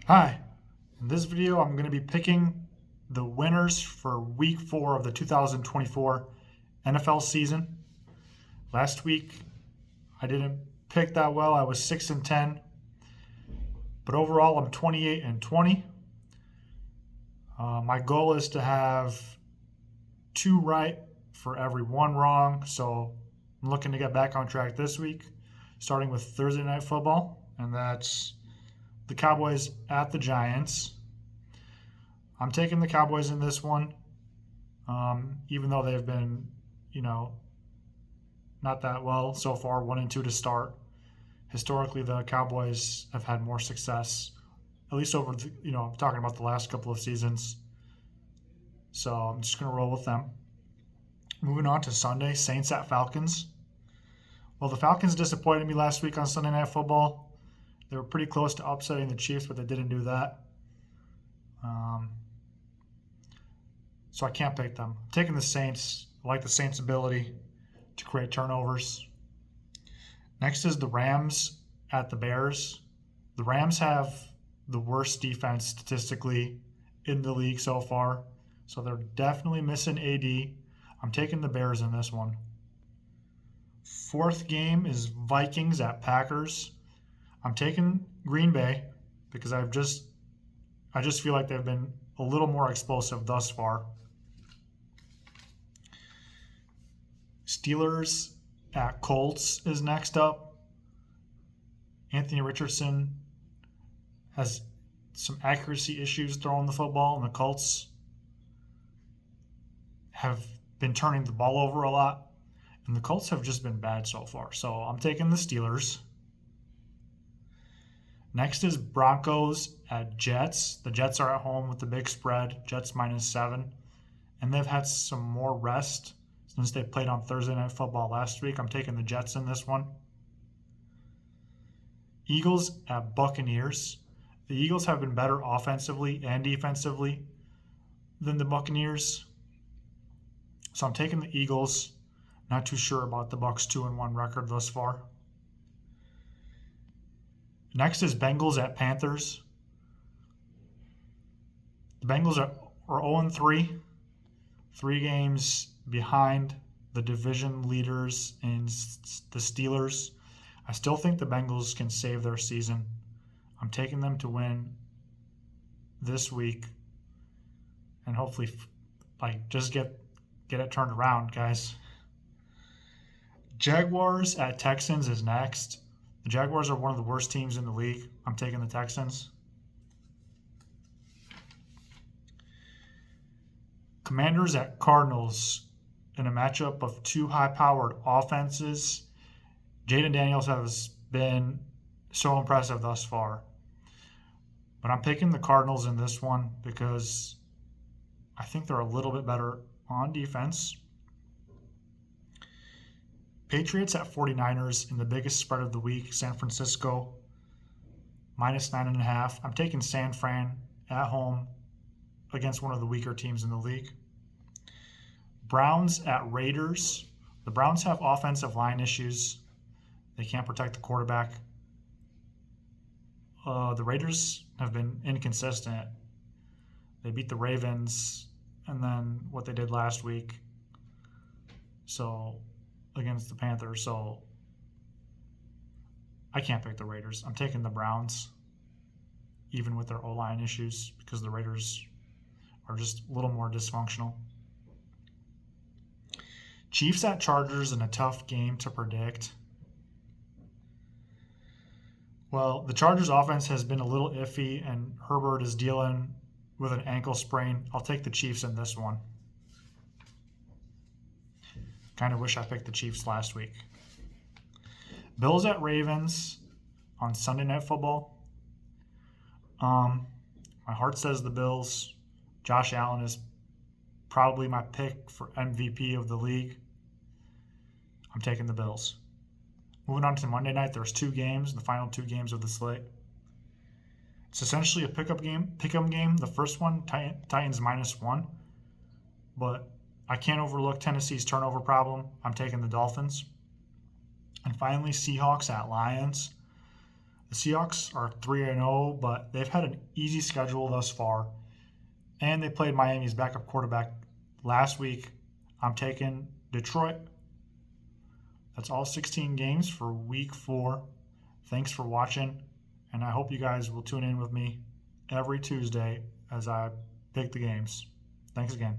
Hi, in this video I'm going to be picking the winners for week 4 of the 2024 NFL season. Last week I didn't pick that well. I was 6 and 10, but overall I'm 28 and 20. My goal is to have 2 right for every 1 wrong, so I'm looking to get back on track this week, starting with Thursday Night Football, and that's the Cowboys at the Giants. I'm taking the Cowboys in this one, even though they've been, you know, not that well so far, 1-2 to start. Historically, the Cowboys have had more success, at least over, I'm talking about the last couple of seasons. So I'm just going to roll with them. Moving on to Sunday, Saints at Falcons. Well, the Falcons disappointed me last week on Sunday Night Football. They were pretty close to upsetting the Chiefs, but they didn't do that. So I can't pick them. I'm taking the Saints. I like the Saints' ability to create turnovers. Next is the Rams at the Bears. The Rams have the worst defense statistically in the league so far, so they're definitely missing AD. I'm taking the Bears in this one. Fourth game is Vikings at Packers. I'm taking Green Bay because I just feel like they've been a little more explosive thus far. Steelers at Colts is next up. Anthony Richardson has some accuracy issues throwing the football, and the Colts have been turning the ball over a lot, and the Colts have just been bad so far. So I'm taking the Steelers. Next is Broncos at Jets. The Jets are at home with the big spread, Jets -7, and they've had some more rest since they played on Thursday Night Football last week. I'm taking the Jets in this one. Eagles at Buccaneers. The Eagles have been better offensively and defensively than the Buccaneers. So I'm taking the Eagles. Not too sure about the Bucs 2-1 record thus far. Next is Bengals at Panthers. The Bengals are 0-3, 3 games behind the division leaders in the Steelers. I still think the Bengals can save their season. I'm taking them to win this week and hopefully just get it turned around, guys. Jaguars at Texans is next. The Jaguars are one of the worst teams in the league. I'm taking the Texans. Commanders at Cardinals in a matchup of 2 high-powered offenses. Jaden Daniels has been so impressive thus far. But I'm picking the Cardinals in this one because I think they're a little bit better on defense. Patriots at 49ers in the biggest spread of the week, San Francisco, -9.5. I'm taking San Fran at home against one of the weaker teams in the league. Browns at Raiders. The Browns have offensive line issues. They can't protect the quarterback. The Raiders have been inconsistent. They beat the Ravens and then what they did last week against the Panthers. So I can't pick the Raiders. I'm taking the Browns, even with their O-line issues, because the Raiders are just a little more dysfunctional. Chiefs at Chargers in a tough game to predict. Well, the Chargers offense has been a little iffy, and Herbert is dealing with an ankle sprain. I'll take the Chiefs in this one. Kind of wish I picked the Chiefs last week. Bills at Ravens on Sunday Night Football. My heart says the Bills. Josh Allen is probably my pick for MVP of the league. I'm taking the Bills. Moving on to Monday night, there's 2 games, the final 2 games of the slate. It's essentially a pick-up game. The first one, Titans -1, but I can't overlook Tennessee's turnover problem. I'm taking the Dolphins. And finally, Seahawks at Lions. The Seahawks are 3-0, but they've had an easy schedule thus far, and they played Miami's backup quarterback last week. I'm taking Detroit. That's all 16 games for week 4. Thanks for watching, and I hope you guys will tune in with me every Tuesday as I pick the games. Thanks again.